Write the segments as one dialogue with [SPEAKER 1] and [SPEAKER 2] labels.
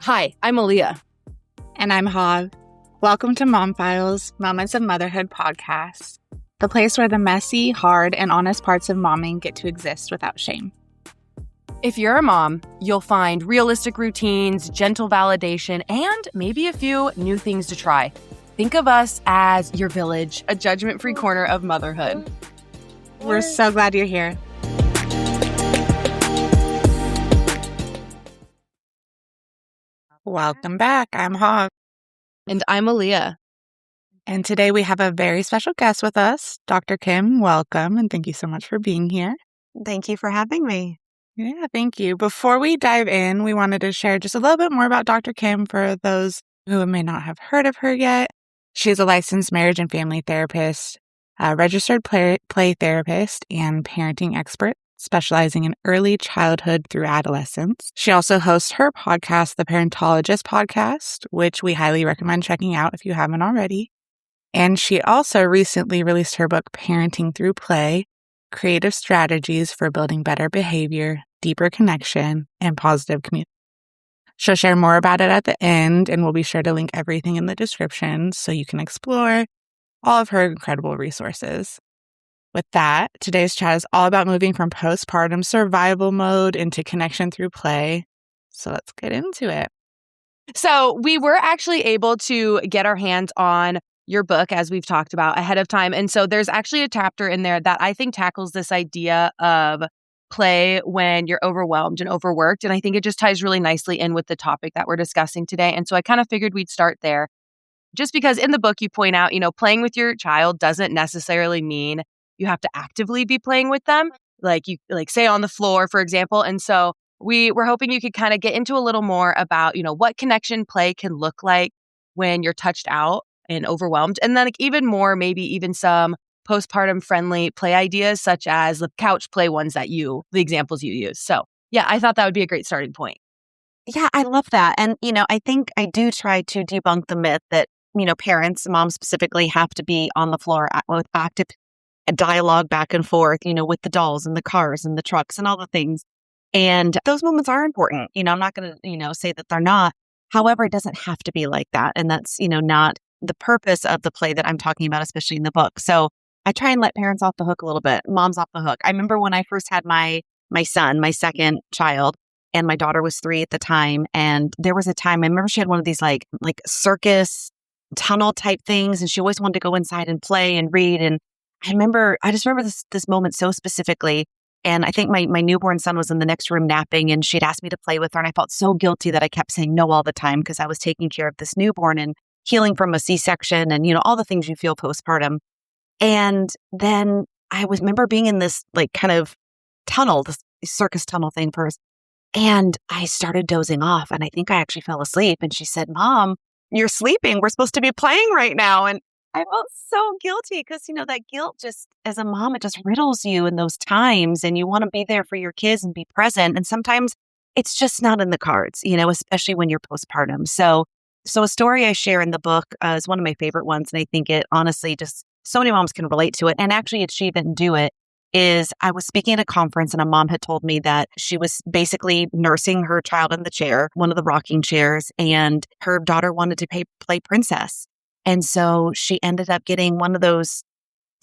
[SPEAKER 1] Hi, I'm Aaliyah.
[SPEAKER 2] And I'm Hav. Welcome to Mom Files, Moments of Motherhood podcast, the place where the messy, hard, and honest parts of momming get to exist without shame.
[SPEAKER 1] If you're a mom, you'll find realistic routines, gentle validation, and maybe a few new things to try. Think of us as your village, a judgment-free corner of motherhood.
[SPEAKER 2] We're so glad you're here. Welcome back. I'm Hav.
[SPEAKER 1] And I'm Aaliyah.
[SPEAKER 2] And today we have a very special guest with us, Dr. Kim. Welcome, and thank you so much for being here.
[SPEAKER 3] Thank you for having me.
[SPEAKER 2] Yeah, thank you. Before we dive in, we wanted to share just a little bit more about Dr. Kim for those who may not have heard of her yet. She's a licensed marriage and family therapist, a registered play therapist, and parenting expert, specializing in early childhood through adolescence. She also hosts her podcast, The Parentologist Podcast, which we highly recommend checking out if you haven't already. And she also recently released her book, Parenting Through Play, Creative Strategies for Building Better Behavior, Deeper Connection, and Positive Community. She'll share more about it at the end, and we'll be sure to link everything in the description so you can explore all of her incredible resources. With that, today's chat is all about moving from postpartum survival mode into connection through play. So let's get into it.
[SPEAKER 1] So we were actually able to get our hands on your book, as we've talked about ahead of time. And so there's actually a chapter in there that I think tackles this idea of play when you're overwhelmed and overworked. And I think it just ties really nicely in with the topic that we're discussing today. And so I kind of figured we'd start there. Just because in the book you point out, playing with your child doesn't necessarily mean you have to actively be playing with them, like say on the floor, for example. And so we were hoping you could kind of get into a little more about, what connection play can look like when you're touched out and overwhelmed. And then even more, maybe even some postpartum friendly play ideas, such as the couch play ones the examples you use. So yeah, I thought that would be a great starting point.
[SPEAKER 3] Yeah, I love that. And, I think I do try to debunk the myth that, parents, moms specifically, have to be on the floor with active dialogue back and forth, with the dolls and the cars and the trucks and all the things. And those moments are important. I'm not going to, say that they're not. However, it doesn't have to be like that. And that's, not the purpose of the play that I'm talking about, especially in the book. So I try and let parents off the hook a little bit, moms off the hook. I remember when I first had my son, my second child, and my daughter was 3 at the time. And there was a time, I remember she had one of these like circus tunnel type things. And she always wanted to go inside and play and read. And I just remember this moment so specifically. And I think my newborn son was in the next room napping, and she'd asked me to play with her. And I felt so guilty that I kept saying no all the time because I was taking care of this newborn and healing from a C-section and, all the things you feel postpartum. And then I remember being in this kind of tunnel, this circus tunnel thing first. And I started dozing off, and I think I actually fell asleep. And she said, "Mom, you're sleeping. We're supposed to be playing right now." And I felt so guilty because, that guilt just, as a mom, it just riddles you in those times, and you want to be there for your kids and be present. And sometimes it's just not in the cards, especially when you're postpartum. So a story I share in the book is one of my favorite ones. And I think it honestly just so many moms can relate to it and actually achieve it and do it. Is I was speaking at a conference, and a mom had told me that she was basically nursing her child in the chair, one of the rocking chairs, and her daughter wanted to play princess. And so she ended up getting one of those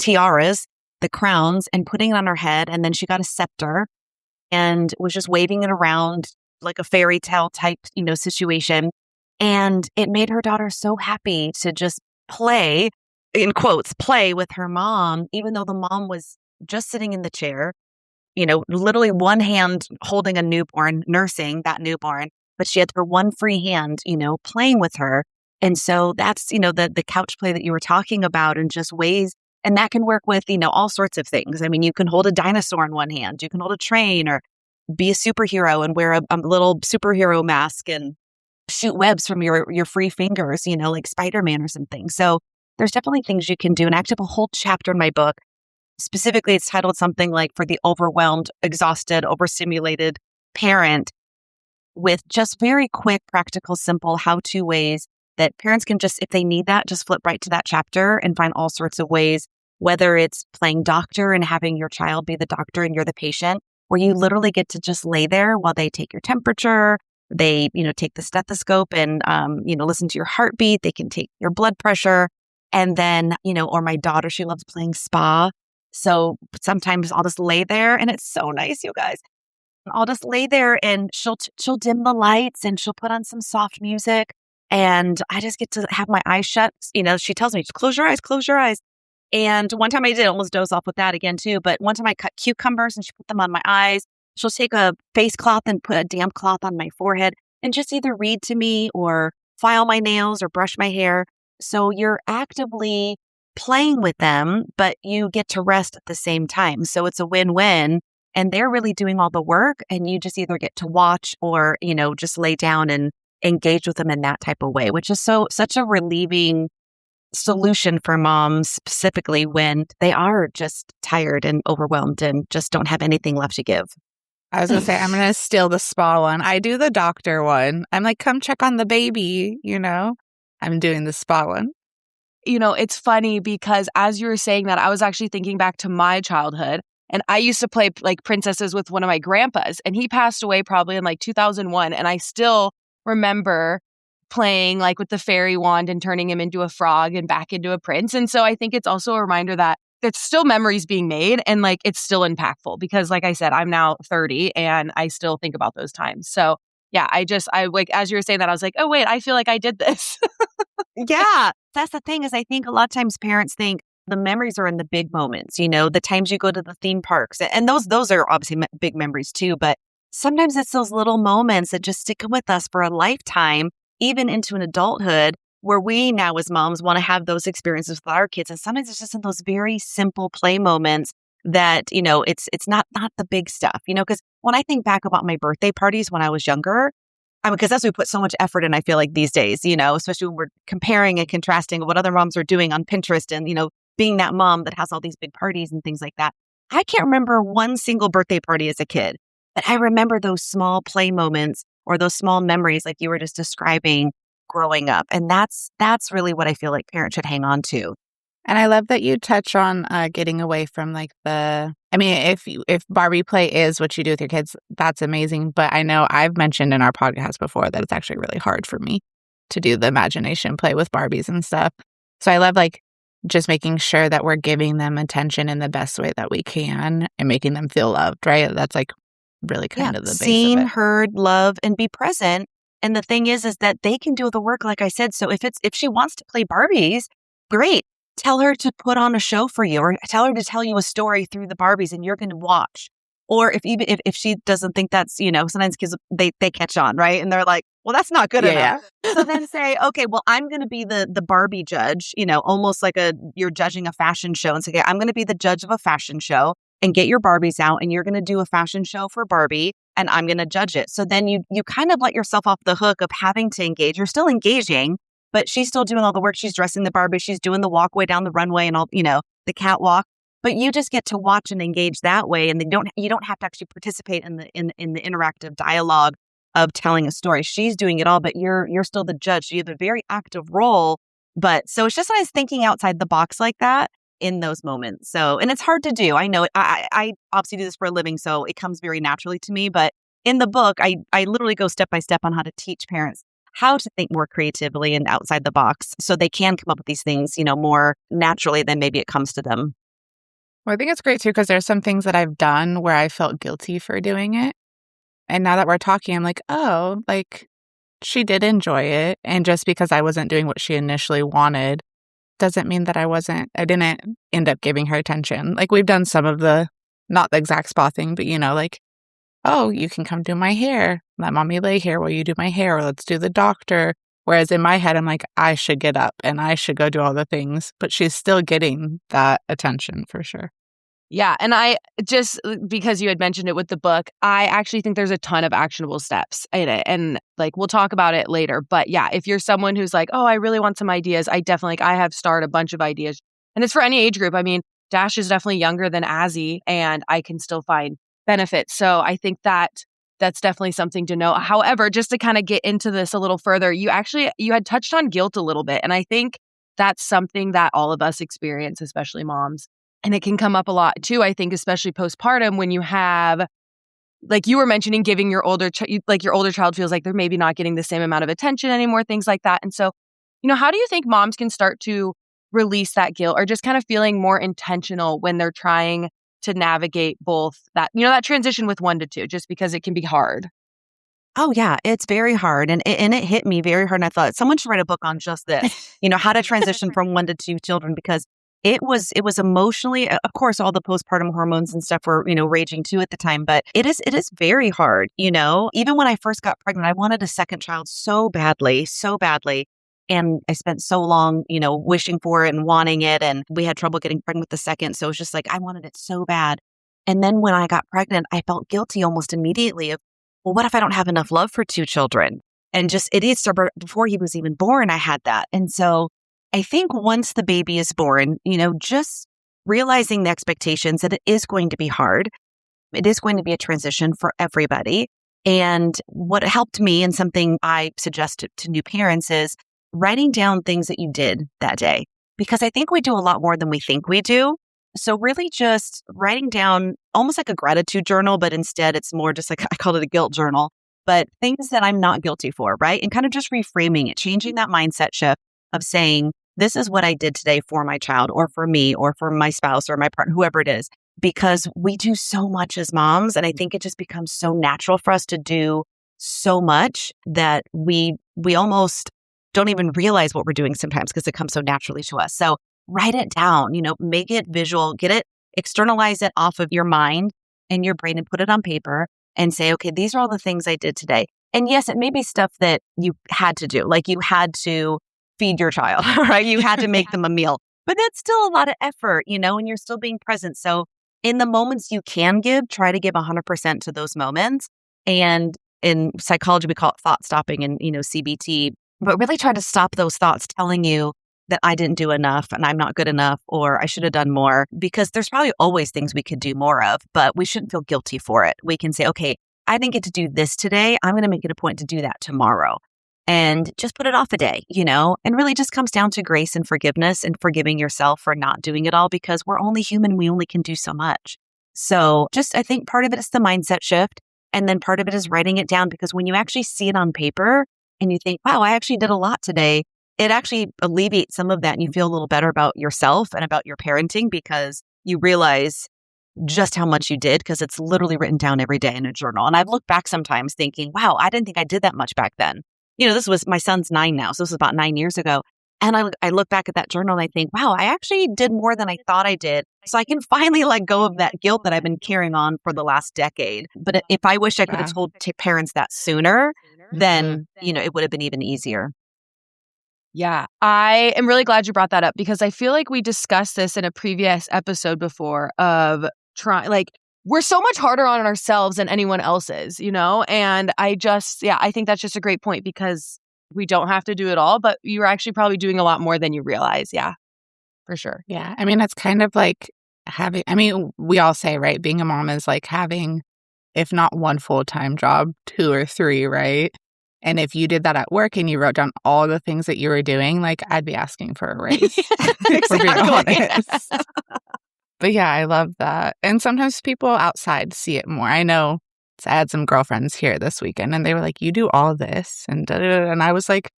[SPEAKER 3] tiaras, the crowns, and putting it on her head. And then she got a scepter and was just waving it around like a fairy tale type, situation. And it made her daughter so happy to just play, in quotes, play with her mom, even though the mom was just sitting in the chair, literally one hand holding a newborn, nursing that newborn, but she had her one free hand, playing with her. And so that's, the couch play that you were talking about, and just ways, and that can work with, all sorts of things. I mean, you can hold a dinosaur in one hand, you can hold a train, or be a superhero and wear a little superhero mask and shoot webs from your free fingers, like Spider-Man or something. So there's definitely things you can do. And I actually have a whole chapter in my book. Specifically, it's titled something like "For the Overwhelmed, Exhausted, Overstimulated Parent," with just very quick, practical, simple how-to ways that parents can just, if they need that, just flip right to that chapter and find all sorts of ways, whether it's playing doctor and having your child be the doctor and you're the patient, where you literally get to just lay there while they take your temperature, They, take the stethoscope and, listen to your heartbeat. They can take your blood pressure. And then, or my daughter, she loves playing spa. So sometimes I'll just lay there and it's so nice, you guys. I'll just lay there and she'll dim the lights and she'll put on some soft music. And I just get to have my eyes shut. She tells me, close your eyes, close your eyes. And one time I did almost doze off with that again too. But one time I cut cucumbers and she put them on my eyes. She'll take a face cloth and put a damp cloth on my forehead and just either read to me or file my nails or brush my hair. So you're actively playing with them, but you get to rest at the same time. So it's a win-win. And they're really doing all the work and you just either get to watch or, just lay down and engage with them in that type of way, which is such a relieving solution for moms, specifically when they are just tired and overwhelmed and just don't have anything left to give.
[SPEAKER 2] I was going to say, I'm going to steal the spa one. I do the doctor one. I'm like, come check on the baby, I'm doing the spa one.
[SPEAKER 1] It's funny because as you were saying that, I was actually thinking back to my childhood. And I used to play like princesses with one of my grandpas. And he passed away probably in like 2001. And I still remember playing like with the fairy wand and turning him into a frog and back into a prince. And so I think it's also a reminder that there's still memories being made and like it's still impactful because like I said, I'm now 30 and I still think about those times. So yeah, I like, as you were saying that, I was like, oh wait, I feel like I did this.
[SPEAKER 3] Yeah, that's the thing is I think a lot of times parents think the memories are in the big moments, the times you go to the theme parks. And those are obviously big memories too. But sometimes it's those little moments that just stick with us for a lifetime, even into an adulthood, where we now as moms want to have those experiences with our kids. And sometimes it's just in those very simple play moments that, it's not the big stuff, because when I think back about my birthday parties when I was younger, because that's what we put so much effort in, I feel like these days, especially when we're comparing and contrasting what other moms are doing on Pinterest and, being that mom that has all these big parties and things like that. I can't remember one single birthday party as a kid, but I remember those small play moments or those small memories like you were just describing growing up. And that's really what I feel like parents should hang on to.
[SPEAKER 2] And I love that you touch on getting away from like if Barbie play is what you do with your kids, that's amazing. But I know I've mentioned in our podcast before that it's actually really hard for me to do the imagination play with Barbies and stuff. So I love like just making sure that we're giving them attention in the best way that we can and making them feel loved, right? That's like really kind of the base
[SPEAKER 3] seen,
[SPEAKER 2] of it.
[SPEAKER 3] heard, love, and be present. And the thing is that they can do the work, like I said. So if she wants to play Barbies, great. Tell her to put on a show for you or tell her to tell you a story through the Barbies and you're going to watch. Or if she doesn't think that's, sometimes kids, they catch on, right? And they're like, well, that's not good enough. Yeah. So then say, okay, well, I'm going to be the Barbie judge, almost like you're judging a fashion show and say, okay, I'm going to be the judge of a fashion show and get your Barbies out and you're going to do a fashion show for Barbie and I'm going to judge it. So then you kind of let yourself off the hook of having to engage. You're still engaging, but she's still doing all the work. She's dressing the Barbie. She's doing the walkway down the runway and all, the catwalk. But you just get to watch and engage that way, and you don't have to actually participate in the interactive dialogue of telling a story. She's doing it all, but you're still the judge. So you have a very active role. But so it's just nice thinking outside the box like that in those moments. So, and it's hard to do. I know it. I obviously do this for a living, so it comes very naturally to me. But in the book, I literally go step by step on how to teach parents how to think more creatively and outside the box, so they can come up with these things, more naturally than maybe it comes to them.
[SPEAKER 2] Well, I think it's great too, because there's some things that I've done where I felt guilty for doing it. And now that we're talking, I'm like, oh, like she did enjoy it. And just because I wasn't doing what she initially wanted doesn't mean that I didn't end up giving her attention. Like we've done some of not the exact spa thing, but like, oh, you can come do my hair. Let mommy lay here while you do my hair, or let's do the doctor. Whereas in my head, I'm like, I should get up and I should go do all the things. But she's still getting that attention for sure.
[SPEAKER 1] Yeah. And I just, because you had mentioned it with the book, I actually think there's a ton of actionable steps in it. And like, we'll talk about it later. But yeah, if you're someone who's like, oh, I really want some ideas, I have started a bunch of ideas. And it's for any age group. I mean, Dash is definitely younger than Azzy, and I can still find benefits. So I think that's definitely something to know. However, just to kind of get into this a little further, you had touched on guilt a little bit. And I think that's something that all of us experience, especially moms. And it can come up a lot too, I think, especially postpartum when you have like you were mentioning, giving your older your older child feels like they're maybe not getting the same amount of attention anymore, things like that. And so, how do you think moms can start to release that guilt or just kind of feeling more intentional when they're trying to navigate both that, that transition with 1 to 2, just because it can be hard?
[SPEAKER 3] Oh yeah, it's very hard. And it hit me very hard. And I thought someone should write a book on just this, how to transition from 1 to 2 children, because it was emotionally, of course, all the postpartum hormones and stuff were, raging too at the time, but it is very hard, even when I first got pregnant, I wanted a second child so badly, so badly. And I spent so long, wishing for it and wanting it. And we had trouble getting pregnant with the second. So it was just like, I wanted it so bad. And then when I got pregnant, I felt guilty almost immediately of, well, what if I don't have enough love for 2 children? And just, it is before he was even born, I had that. And so I think once the baby is born, just realizing the expectations that it is going to be hard. It is going to be a transition for everybody. And what helped me, and something I suggest to new parents, is writing down things that you did that day. Because I think we do a lot more than we think we do. So really just writing down almost like a gratitude journal, but instead it's more just like, I called it a guilt journal, but things that I'm not guilty for, right? And kind of just reframing it, changing that mindset shift of saying, this is what I did today for my child or for me or for my spouse or my partner, whoever it is, because we do so much as moms. And I think it just becomes so natural for us to do so much that we almost don't even realize what we're doing sometimes because it comes so naturally to us. So write it down, make it visual, externalize it off of your mind and your brain and put it on paper and say, okay, these are all the things I did today. And yes, it may be stuff that you had to do, like you had to feed your child, right? You had to make them a meal, but that's still a lot of effort, and you're still being present. So in the moments you can give, try to give 100% to those moments. And in psychology, we call it thought stopping and, CBT, but really try to stop those thoughts telling you that I didn't do enough and I'm not good enough or I should have done more, because there's probably always things we could do more of, but we shouldn't feel guilty for it. We can say, okay, I didn't get to do this today. I'm going to make it a point to do that tomorrow and just put it off a day, and really just comes down to grace and forgiveness and forgiving yourself for not doing it all, because we're only human. We only can do so much. So I think part of it is the mindset shift. And then part of it is writing it down, because when you actually see it on paper and you think, wow, I actually did a lot today, it actually alleviates some of that and you feel a little better about yourself and about your parenting, because you realize just how much you did, because it's literally written down every day in a journal. And I've looked back sometimes thinking, wow, I didn't think I did that much back then. This was, my son's 9 now, so this was about 9 years ago. And I look back at that journal and I think, wow, I actually did more than I thought I did. So I can finally let go of that guilt that I've been carrying on for the last decade. But if I wish I could have told parents that sooner, then, it would have been even easier.
[SPEAKER 1] Yeah, I am really glad you brought that up, because I feel like we discussed this in a previous episode before of we're so much harder on ourselves than anyone else is, and I think that's just a great point, because we don't have to do it all, but you're actually probably doing a lot more than you realize. Yeah, for sure.
[SPEAKER 2] Yeah. I mean, it's kind of like we all say, right, being a mom is like having, if not one full-time job, 2 or 3, right? And if you did that at work and you wrote down all the things that you were doing, like, I'd be asking for a raise. For being honest. But yeah, I love that. And sometimes people outside see it more. I know I had some girlfriends here this weekend and they were like, you do all this and da-da-da. And I was like,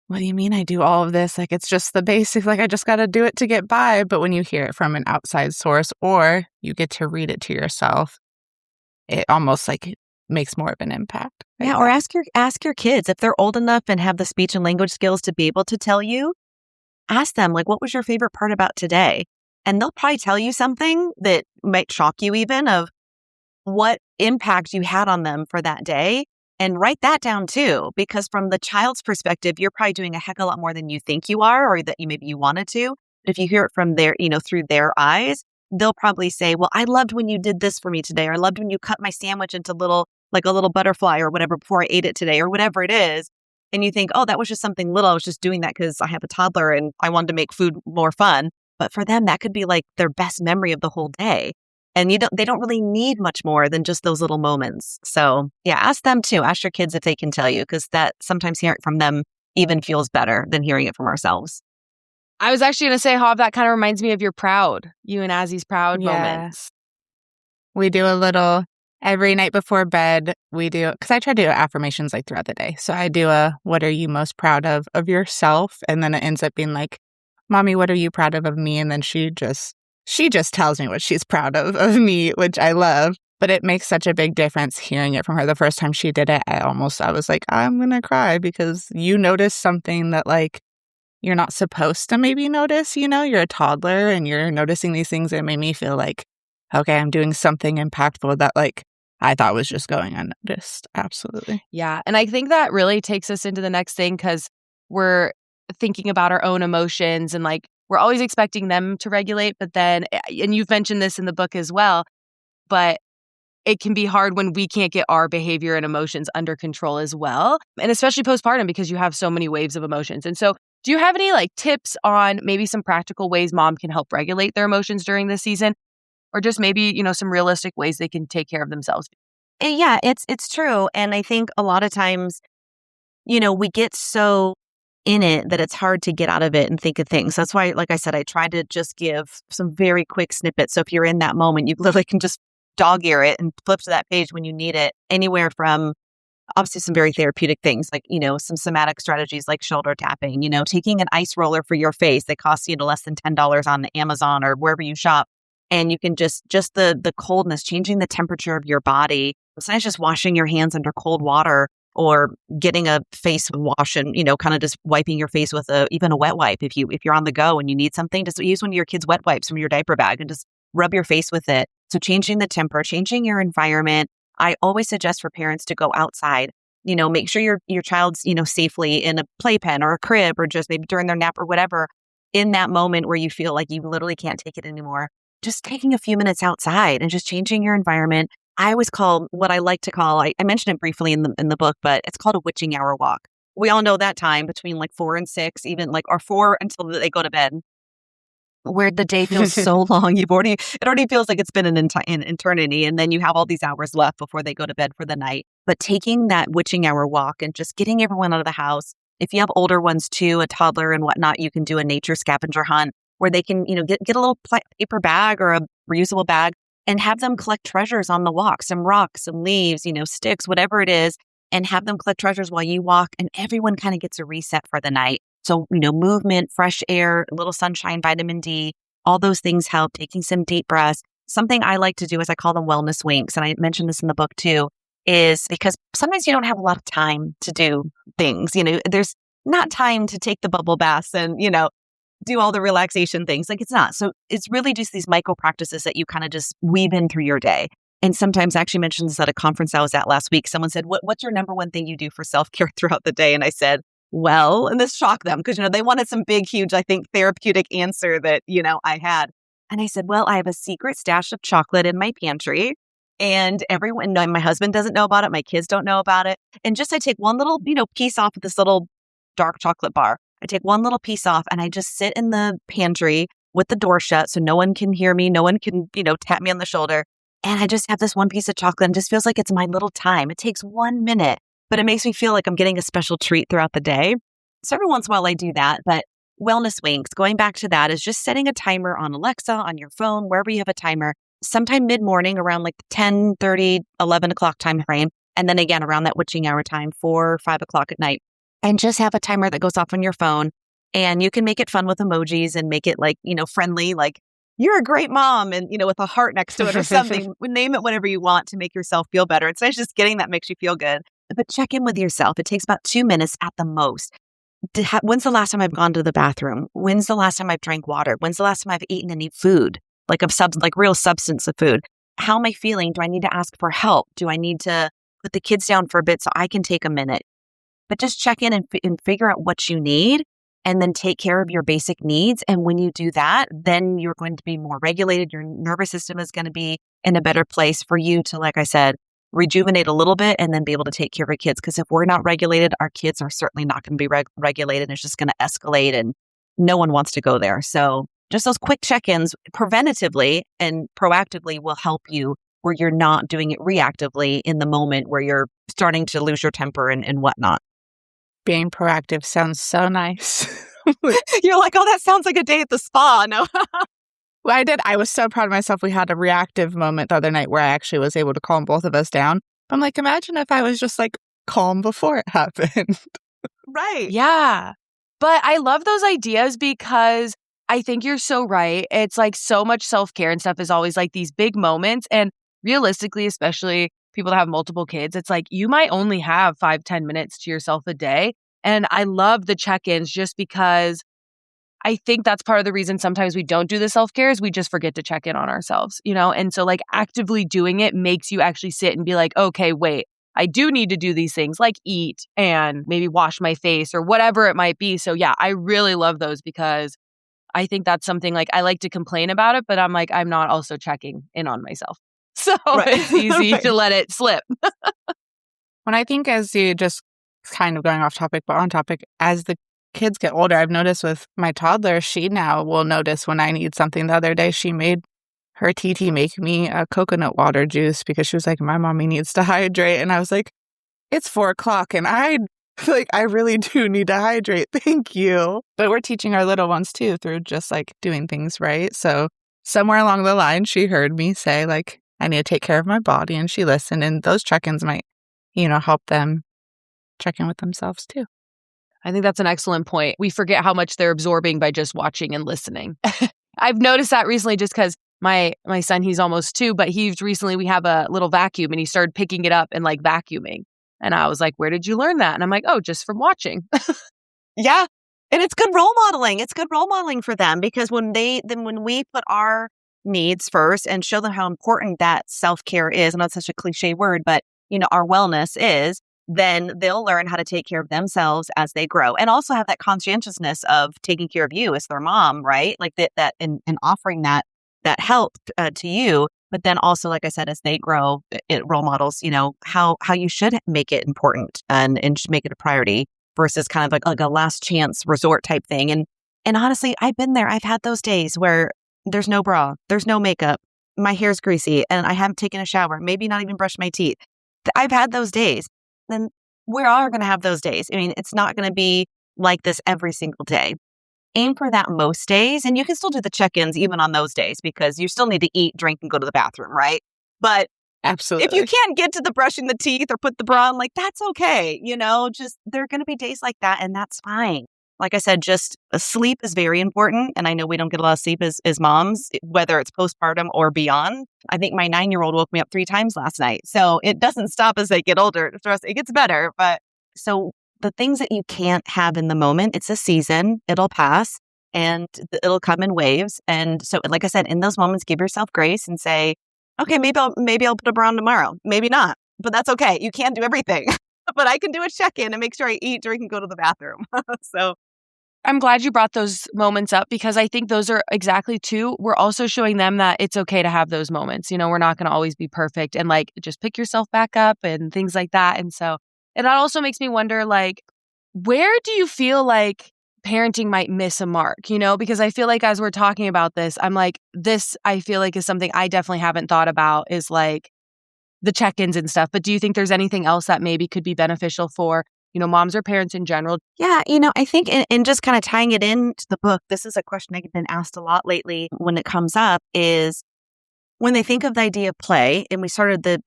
[SPEAKER 2] what do you mean I do all of this? Like, it's just the basics. Like, I just got to do it to get by. But when you hear it from an outside source or you get to read it to yourself, it almost like makes more of an impact.
[SPEAKER 3] Yeah, or ask your kids if they're old enough and have the speech and language skills to be able to tell you. Ask them, like, what was your favorite part about today? And they'll probably tell you something that might shock you even, of what impact you had on them for that day. And write that down too, because from the child's perspective, you're probably doing a heck of a lot more than you think you are, or that maybe you wanted to. But if you hear it from their, through their eyes, they'll probably say, well, I loved when you did this for me today, or I loved when you cut my sandwich into like a little butterfly or whatever before I ate it today, or whatever it is. And you think, oh, that was just something little. I was just doing that because I have a toddler and I wanted to make food more fun. But for them, that could be like their best memory of the whole day. And they don't really need much more than just those little moments. So yeah, ask them too. Ask your kids if they can tell you, because that sometimes hearing it from them even feels better than hearing it from ourselves.
[SPEAKER 1] I was actually going to say, Hav, that kind of reminds me of your proud, you and Azzy's proud moments.
[SPEAKER 2] We do a little Every night before bed, we do, because I try to do affirmations like throughout the day. So I do a, what are you most proud of yourself? And then it ends up being like, Mommy, what are you proud of me? And then she just tells me what she's proud of me, which I love. But it makes such a big difference hearing it from her. The first time she did it, I was like, I'm going to cry because you notice something that like you're not supposed to maybe notice, you're a toddler and you're noticing these things. It made me feel like, okay, I'm doing something impactful that like I thought was just going unnoticed. Absolutely.
[SPEAKER 1] Yeah. And I think that really takes us into the next thing because we're thinking about our own emotions and like we're always expecting them to regulate. But then, and you've mentioned this in the book as well, but it can be hard when we can't get our behavior and emotions under control as well. And especially postpartum because you have so many waves of emotions. And so do you have any like tips on maybe some practical ways mom can help regulate their emotions during this season? Or just maybe, some realistic ways they can take care of themselves?
[SPEAKER 3] Yeah, it's true. And I think a lot of times, we get so in it that it's hard to get out of it and think of things. That's why, like I said, I try to just give some very quick snippets. So if you're in that moment, you literally can just dog ear it and flip to that page when you need it. Anywhere from obviously some very therapeutic things like, some somatic strategies like shoulder tapping, taking an ice roller for your face that costs you less than $10 on Amazon or wherever you shop. And you can just the coldness, changing the temperature of your body. Besides just washing your hands under cold water or getting a face wash and, kind of just wiping your face with even a wet wipe. If you're on the go and you need something, just use one of your kids' wet wipes from your diaper bag and just rub your face with it. So changing the temper, changing your environment. I always suggest for parents to go outside, make sure your child's, safely in a playpen or a crib or just maybe during their nap or whatever. In that moment where you feel like you literally can't take it anymore, just taking a few minutes outside and just changing your environment. I always call what I like to call, I mentioned it briefly in the book, but it's called a witching hour walk. We all know that time between like 4 and 6, even like, or 4 until they go to bed, where the day feels so long. It already feels like it's been an eternity. And then you have all these hours left before they go to bed for the night. But taking that witching hour walk and just getting everyone out of the house. If you have older ones too, a toddler and whatnot, you can do a nature scavenger hunt where they can, get a little paper bag or a reusable bag and have them collect treasures on the walk, some rocks, some leaves, sticks, whatever it is, and have them collect treasures while you walk. And everyone kind of gets a reset for the night. So, movement, fresh air, a little sunshine, vitamin D, all those things help. Taking some deep breaths. Something I like to do is I call them wellness winks. And I mentioned this in the book too, is because sometimes you don't have a lot of time to do things. There's not time to take the bubble baths and, do all the relaxation things. Like it's not. So it's really just these micro practices that you kind of just weave in through your day. And sometimes I actually mentioned this at a conference I was at last week. Someone said, what's your number one thing you do for self-care throughout the day? And I said, well, and this shocked them because, they wanted some big, huge, I think, therapeutic answer that, I had. And I said, well, I have a secret stash of chocolate in my pantry and everyone, my husband doesn't know about it. My kids don't know about it. And just I take one little, piece off of this little dark chocolate bar. I take one little piece off and I just sit in the pantry with the door shut so no one can hear me. No one can, tap me on the shoulder. And I just have this one piece of chocolate and it just feels like it's my little time. It takes 1 minute, but it makes me feel like I'm getting a special treat throughout the day. So every once in a while I do that, but wellness winks, going back to that, is just setting a timer on Alexa, on your phone, wherever you have a timer, sometime mid-morning around like 10:30, 11 o'clock time frame. And then again, around that witching hour time, 4 or 5 o'clock at night. And just have a timer that goes off on your phone. And you can make it fun with emojis and make it like, friendly, like you're a great mom and, with a heart next to it or something. Name it whatever you want to make yourself feel better. It's nice just getting that makes you feel good. But check in with yourself. It takes about 2 minutes at the most. When's the last time I've gone to the bathroom? When's the last time I've drank water? When's the last time I've eaten any food? Like real substance of food. How am I feeling? Do I need to ask for help? Do I need to put the kids down for a bit so I can take a minute? But just check in and figure out what you need and then take care of your basic needs. And when you do that, then you're going to be more regulated. Your nervous system is going to be in a better place for you to, like I said, rejuvenate a little bit and then be able to take care of your kids. Because if we're not regulated, our kids are certainly not going to be regulated. It's just going to escalate and no one wants to go there. So just those quick check-ins preventatively and proactively will help you where you're not doing it reactively in the moment where you're starting to lose your temper and whatnot.
[SPEAKER 2] Being proactive sounds so nice.
[SPEAKER 3] You're like, oh, that sounds like a day at the spa. No.
[SPEAKER 2] Well, I did. I was so proud of myself. We had a reactive moment the other night where I actually was able to calm both of us down. I'm like, imagine if I was just like calm before it happened.
[SPEAKER 3] Right.
[SPEAKER 1] Yeah. But I love those ideas because I think you're so right. It's like so much self-care and stuff is always like these big moments. And realistically, especially people that have multiple kids, it's like you might only have 5-10 minutes to yourself a day. And I love the check-ins just because I think that's part of the reason sometimes we don't do the self-care is we just forget to check in on ourselves, you know? And so like actively doing it makes you actually sit and be like, okay, wait, I do need to do these things like eat and maybe wash my face or whatever it might be. So yeah, I really love those because I think that's something like I like to complain about it, but I'm like, I'm not also checking in on myself. So
[SPEAKER 3] Right.
[SPEAKER 1] it's easy
[SPEAKER 3] Right.
[SPEAKER 1] to let it slip.
[SPEAKER 2] When I think as you just kind of going off topic, but on topic, as the kids get older, I've noticed with my toddler, she now will notice when I need something. The other day, she made her TT make me a coconut water juice because she was like, my mommy needs to hydrate. And I was like, it's 4 o'clock and I really do need to hydrate. Thank you. But we're teaching our little ones too through just like doing things right. So somewhere along the line, she heard me say like, I need to take care of my body, and she listened. And those check-ins might, help them check in with themselves too.
[SPEAKER 1] I think that's an excellent point. We forget how much they're absorbing by just watching and listening. I've noticed that recently just because my son, he's almost 2, but we have a little vacuum and he started picking it up and like vacuuming. And I was like, where did you learn that? And I'm like, oh, just from watching.
[SPEAKER 3] Yeah. And it's good role modeling. It's good role modeling for them because when we put our needs first and show them how important that self-care is, and that's such a cliche word, but our wellness is, then they'll learn how to take care of themselves as they grow and also have that conscientiousness of taking care of you as their mom, right? Like that and offering that help to you. But then also, like I said, as they grow, it role models, how you should make it important and just make it a priority versus kind of like a last chance resort type thing. And honestly, I've been there. I've had those days where there's no bra, there's no makeup, my hair's greasy, and I haven't taken a shower, maybe not even brushed my teeth. I've had those days. Then we are going to have those days. I mean, it's not going to be like this every single day. Aim for that most days, and you can still do the check-ins even on those days because you still need to eat, drink, and go to the bathroom, right? But
[SPEAKER 2] Absolutely.
[SPEAKER 3] if you can't get to the brushing the teeth or put the bra on, like that's okay. Just there are going to be days like that, and that's fine. Like I said, just sleep is very important. And I know we don't get a lot of sleep as moms, whether it's postpartum or beyond. I think my 9-year-old woke me up 3 times last night. So it doesn't stop as they get older. It gets better. But so the things that you can't have in the moment, it's a season, it'll pass and it'll come in waves. And so, like I said, in those moments, give yourself grace and say, okay, maybe I'll put a bra on tomorrow. Maybe not, but that's okay. You can't do everything, but I can do a check-in and make sure I eat, drink, and go to the bathroom. So
[SPEAKER 1] I'm glad you brought those moments up because I think those are exactly too. We're also showing them that it's okay to have those moments. We're not going to always be perfect and like just pick yourself back up and things like that. And so, and that also makes me wonder, like, where do you feel like parenting might miss a mark, because I feel like as we're talking about this, I'm like, this, I feel like is something I definitely haven't thought about is like the check-ins and stuff. But do you think there's anything else that maybe could be beneficial for moms or parents in general?
[SPEAKER 3] Yeah, I think in just kind of tying it into the book, this is a question I've been asked a lot lately when it comes up is when they think of the idea of play, and we started the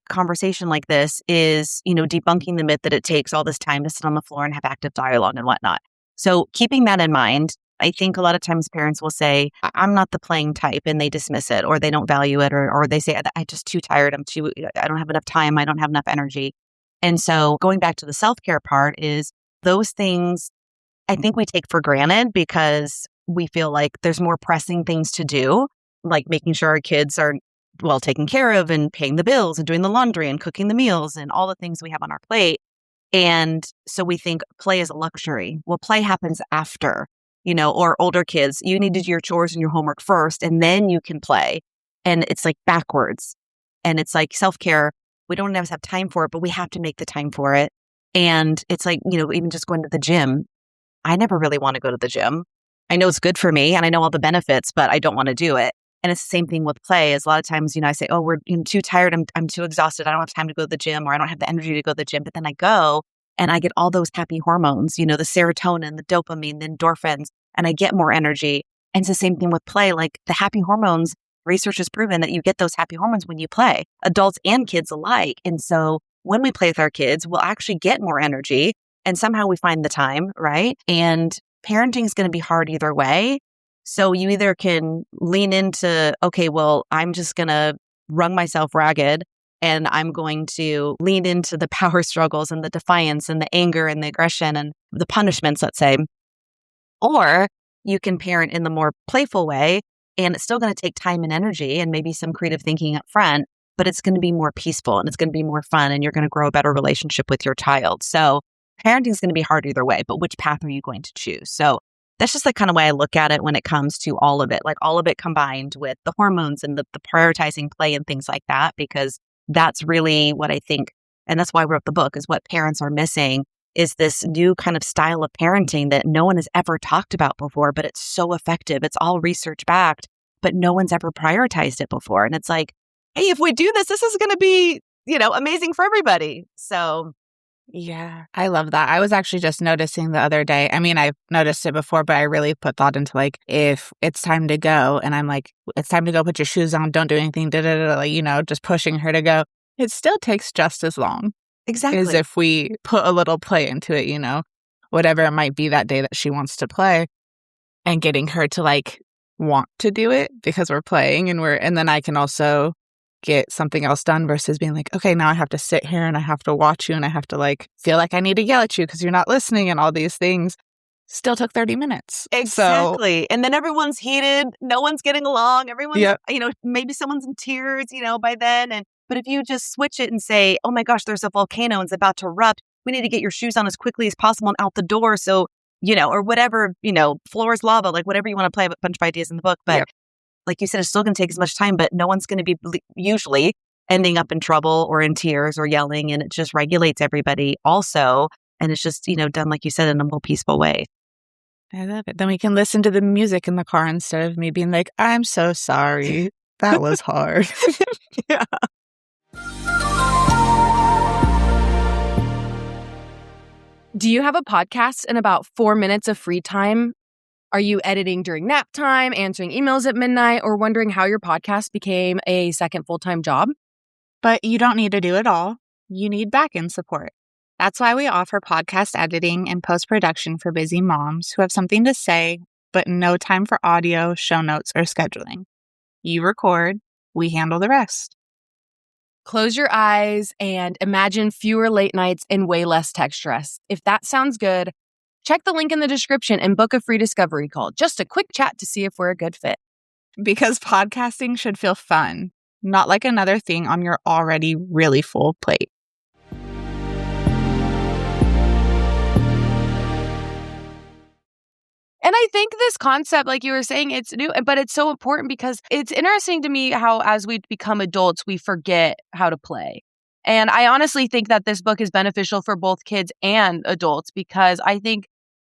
[SPEAKER 3] conversation like this is, debunking the myth that it takes all this time to sit on the floor and have active dialogue and whatnot. So keeping that in mind, I think a lot of times parents will say, I'm not the playing type, and they dismiss it or they don't value it or they say, I'm just too tired. I don't have enough time. I don't have enough energy. And so going back to the self-care part is those things I think we take for granted because we feel like there's more pressing things to do, like making sure our kids are well taken care of and paying the bills and doing the laundry and cooking the meals and all the things we have on our plate. And so we think play is a luxury. Well, play happens after, or older kids, you need to do your chores and your homework first, and then you can play. And it's like backwards. And it's like self-care. We don't always have time for it, but we have to make the time for it. And it's like, even just going to the gym. I never really want to go to the gym. I know it's good for me and I know all the benefits, but I don't want to do it. And it's the same thing with play. Is a lot of times, I say, oh, we're too tired. I'm too exhausted. I don't have time to go to the gym, or I don't have the energy to go to the gym. But then I go and I get all those happy hormones, the serotonin, the dopamine, the endorphins, and I get more energy. And it's the same thing with play. Like the happy hormones, research has proven that you get those happy hormones when you play, adults and kids alike. And so when we play with our kids, we'll actually get more energy and somehow we find the time, right? And parenting is going to be hard either way. So you either can lean into, okay, well, I'm just going to wrung myself ragged and I'm going to lean into the power struggles and the defiance and the anger and the aggression and the punishments, let's say. Or you can parent in the more playful way, and it's still going to take time and energy and maybe some creative thinking up front, but it's going to be more peaceful and it's going to be more fun and you're going to grow a better relationship with your child. So parenting is going to be hard either way, but which path are you going to choose? So that's just the kind of way I look at it when it comes to all of it, like all of it combined with the hormones and the prioritizing play and things like that, because that's really what I think. And that's why I wrote the book, is what parents are missing is this new kind of style of parenting that no one has ever talked about before, but it's so effective. It's all research backed, but no one's ever prioritized it before. And it's like, hey, if we do this, this is going to be, amazing for everybody. So
[SPEAKER 2] yeah, I love that. I was actually just noticing the other day. I mean, I've noticed it before, but I really put thought into like, if it's time to go and I'm like, it's time to go, put your shoes on, don't do anything, like, just pushing her to go. It still takes just as long.
[SPEAKER 3] Exactly.
[SPEAKER 2] As if we put a little play into it, whatever it might be that day that she wants to play, and getting her to like want to do it because we're playing and then I can also get something else done versus being like, okay, now I have to sit here and I have to watch you and I have to like feel like I need to yell at you because you're not listening and all these things. Still took 30 minutes.
[SPEAKER 3] Exactly. And then everyone's heated. No one's getting along. Everyone's,
[SPEAKER 2] Yep.
[SPEAKER 3] Maybe someone's in tears, by then. But if you just switch it and say, oh my gosh, there's a volcano and it's about to erupt. We need to get your shoes on as quickly as possible and out the door. So, or whatever, floor is lava, like whatever you want to play, a bunch of ideas in the book. But
[SPEAKER 2] Yep.
[SPEAKER 3] like you said, it's still going to take as much time, but no one's going to be usually ending up in trouble or in tears or yelling. And it just regulates everybody also. And it's just, done, like you said, in a more peaceful way.
[SPEAKER 2] I love it. Then we can listen to the music in the car instead of me being like, I'm so sorry. That was hard.
[SPEAKER 3] Yeah.
[SPEAKER 1] Do you have a podcast and about 4 minutes of free time? Are you editing during nap time, answering emails at midnight, or wondering how your podcast became a second full-time job?
[SPEAKER 2] But you don't need to do it all. You need back-end support. That's why we offer podcast editing and post-production for busy moms who have something to say, but no time for audio, show notes, or scheduling. You record, we handle the rest.
[SPEAKER 1] Close your eyes and imagine fewer late nights and way less tech stress. If that sounds good, check the link in the description and book a free discovery call. Just a quick chat to see if we're a good fit.
[SPEAKER 2] Because podcasting should feel fun, not like another thing on your already really full plate.
[SPEAKER 1] And I think this concept, like you were saying, it's new, but it's so important because it's interesting to me how as we become adults, we forget how to play. And I honestly think that this book is beneficial for both kids and adults because I think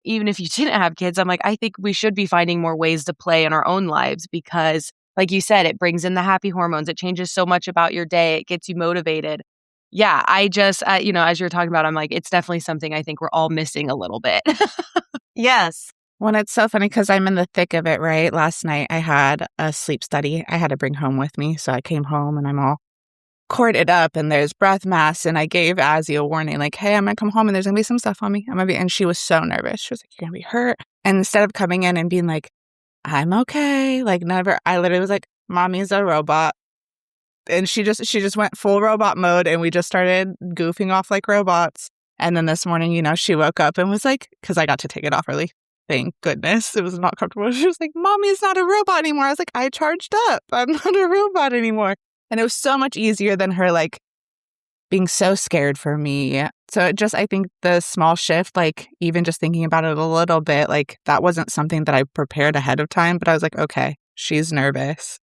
[SPEAKER 1] even if you didn't have kids, I'm like, I think we should be finding more ways to play in our own lives because, like you said, it brings in the happy hormones. It changes so much about your day. It gets you motivated. Yeah, I just, as you're talking about, I'm like, it's definitely something I think we're all missing a little bit.
[SPEAKER 3] Yes.
[SPEAKER 2] Well, it's so funny because I'm in the thick of it, right? Last night I had a sleep study I had to bring home with me. So I came home and I'm all corded up and there's breath masks. And I gave Azzy a warning, like, hey, I'm going to come home and there's going to be some stuff on me. And she was so nervous. She was like, you're going to be hurt. And instead of coming in and being like, I'm okay, like never, I literally was like, mommy's a robot. And she just went full robot mode and we just started goofing off like robots. And then this morning, she woke up and was like, because I got to take it off early. Thank goodness. It was not comfortable. She was like, Mommy's not a robot anymore. I was like, I charged up. I'm not a robot anymore. And it was so much easier than her like being so scared for me. So I think the small shift, like even just thinking about it a little bit, like that wasn't something that I prepared ahead of time. But I was like, okay, she's nervous.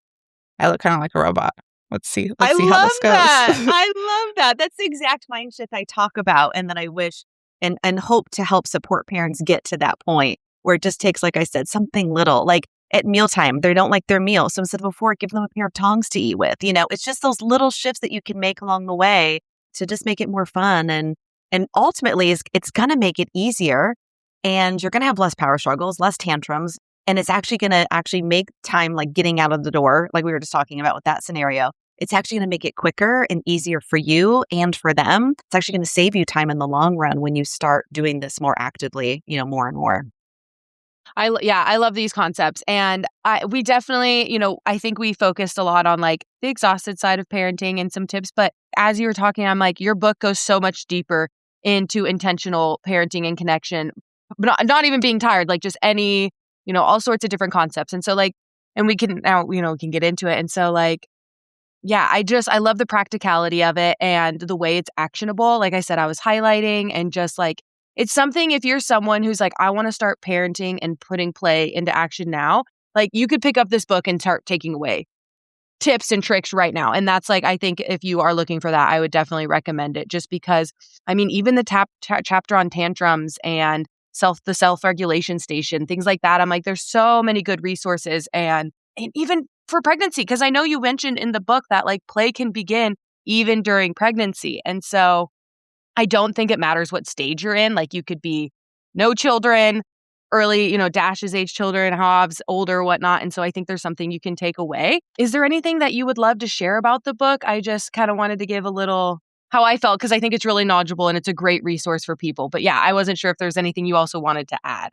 [SPEAKER 2] I look kind of like a robot. Let's see how this goes.
[SPEAKER 3] I love that. That's the exact mind shift I talk about and that I wish and hope to help support parents get to that point. Where it just takes, like I said, something little, like at mealtime, they don't like their meal. So instead of a fork, give them a pair of tongs to eat with. It's just those little shifts that you can make along the way to just make it more fun. And ultimately, it's going to make it easier and you're going to have less power struggles, less tantrums. And it's actually going to actually make time like getting out of the door, like we were just talking about with that scenario. It's actually going to make it quicker and easier for you and for them. It's actually going to save you time in the long run when you start doing this more actively, more and more.
[SPEAKER 1] I love these concepts. And we definitely, I think we focused a lot on like the exhausted side of parenting and some tips. But as you were talking, I'm like, your book goes so much deeper into intentional parenting and connection, but not even being tired, like just any, all sorts of different concepts. And so like, and we can now, we can get into it. And so like, yeah, I love the practicality of it and the way it's actionable. Like I said, I was highlighting and just like, it's something if you're someone who's like, I want to start parenting and putting play into action now, like you could pick up this book and start taking away tips and tricks right now. And that's like, I think if you are looking for that, I would definitely recommend it just because, I mean, even the chapter on tantrums and the self-regulation station, things like that. I'm like, there's so many good resources and even for pregnancy, because I know you mentioned in the book that like play can begin even during pregnancy. And so I don't think it matters what stage you're in. Like you could be no children, early, Dash's age children, Hobbs, older, whatnot. And so I think there's something you can take away. Is there anything that you would love to share about the book? I just kind of wanted to give a little how I felt because I think it's really knowledgeable and it's a great resource for people. But yeah, I wasn't sure if there's anything you also wanted to add.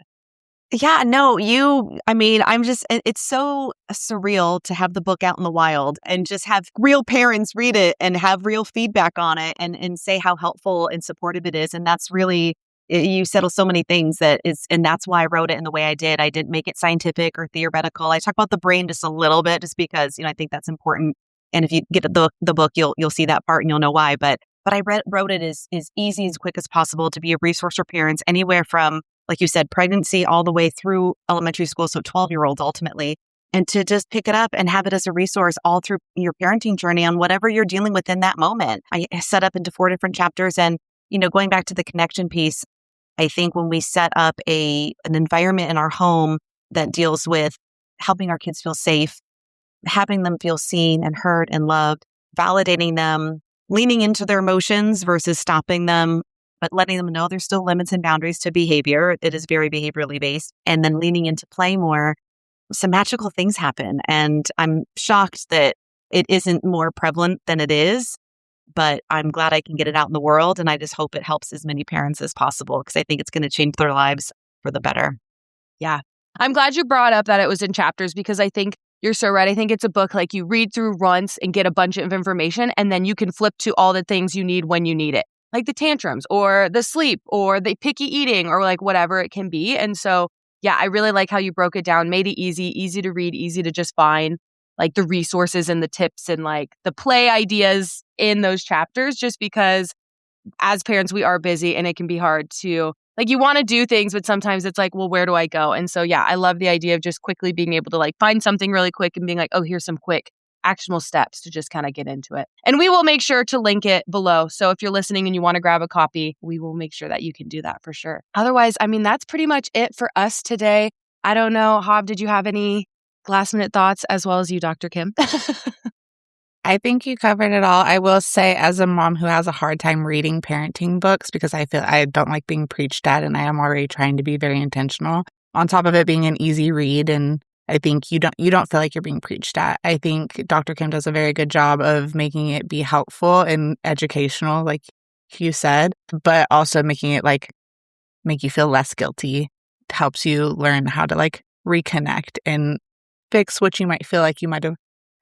[SPEAKER 3] Yeah, no, it's so surreal to have the book out in the wild and just have real parents read it and have real feedback on it and say how helpful and supportive it is. And that's really, you settle so many things and that's why I wrote it in the way I did. I didn't make it scientific or theoretical. I talk about the brain just a little bit just because, I think that's important. And if you get the book, you'll see that part and you'll know why. But I wrote it as easy as quick as possible to be a resource for parents anywhere from, like you said, pregnancy all the way through elementary school, so 12-year-olds ultimately, and to just pick it up and have it as a resource all through your parenting journey on whatever you're dealing with in that moment. I set up into 4 different chapters and, going back to the connection piece, I think when we set up an environment in our home that deals with helping our kids feel safe, having them feel seen and heard and loved, validating them, leaning into their emotions versus stopping them, but letting them know there's still limits and boundaries to behavior. It is very behaviorally based. And then leaning into play more, some magical things happen. And I'm shocked that it isn't more prevalent than it is, but I'm glad I can get it out in the world. And I just hope it helps as many parents as possible because I think it's going to change their lives for the better.
[SPEAKER 1] Yeah. I'm glad you brought up that it was in chapters because I think you're so right. I think it's a book like you read through once and get a bunch of information and then you can flip to all the things you need when you need it. Like the tantrums or the sleep or the picky eating or like whatever it can be. And so, yeah, I really like how you broke it down, made it easy to read, easy to just find like the resources and the tips and like the play ideas in those chapters, just because as parents, we are busy and it can be hard to like you want to do things, but sometimes it's like, well, where do I go? And so, yeah, I love the idea of just quickly being able to like find something really quick and being like, oh, here's some quick actionable steps to just kind of get into it. And we will make sure to link it below. So if you're listening and you want to grab a copy, we will make sure that you can do that for sure. Otherwise, I mean, that's pretty much it for us today. I don't know, Hob, did you have any last minute thoughts as well as you, Dr. Kim?
[SPEAKER 2] I think you covered it all. I will say, as a mom who has a hard time reading parenting books because I feel I don't like being preached at and I am already trying to be very intentional, on top of it being an easy read, and I think you don't feel like you're being preached at. I think Dr. Kim does a very good job of making it be helpful and educational, like you said, but also making it like make you feel less guilty. It helps you learn how to like reconnect and fix what you might feel like you might have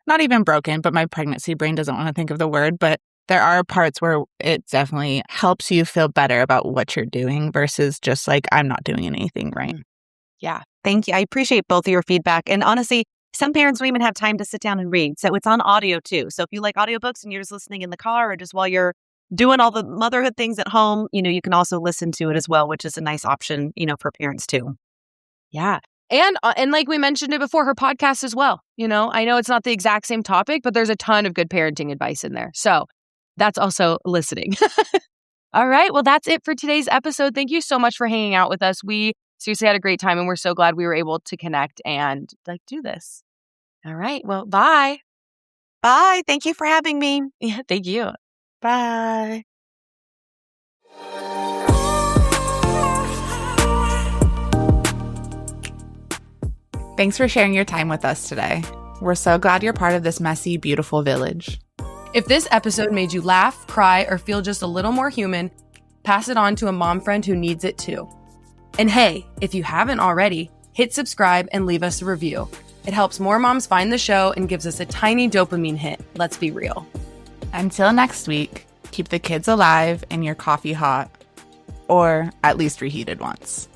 [SPEAKER 2] not even broken, but my pregnancy brain doesn't want to think of the word, but there are parts where it definitely helps you feel better about what you're doing versus just like, I'm not doing anything right.
[SPEAKER 1] Yeah.
[SPEAKER 3] Thank you. I appreciate both of your feedback. And honestly, some parents don't even have time to sit down and read. So it's on audio too. So if you like audiobooks and you're just listening in the car or just while you're doing all the motherhood things at home, you can also listen to it as well, which is a nice option, for parents too.
[SPEAKER 1] Yeah. And like we mentioned it before, her podcast as well. I know it's not the exact same topic, but there's a ton of good parenting advice in there. So that's also listening. All right. Well, that's it for today's episode. Thank you so much for hanging out with us. We seriously had a great time and we're so glad we were able to connect and like do this. All right. Well, bye.
[SPEAKER 3] Bye. Thank you for having me.
[SPEAKER 1] Yeah, thank you.
[SPEAKER 2] Bye. Thanks for sharing your time with us today. We're so glad you're part of this messy, beautiful village.
[SPEAKER 1] If this episode made you laugh, cry, or feel just a little more human, pass it on to a mom friend who needs it too. And hey, if you haven't already, hit subscribe and leave us a review. It helps more moms find the show and gives us a tiny dopamine hit. Let's be real.
[SPEAKER 2] Until next week, keep the kids alive and your coffee hot, or at least reheated once.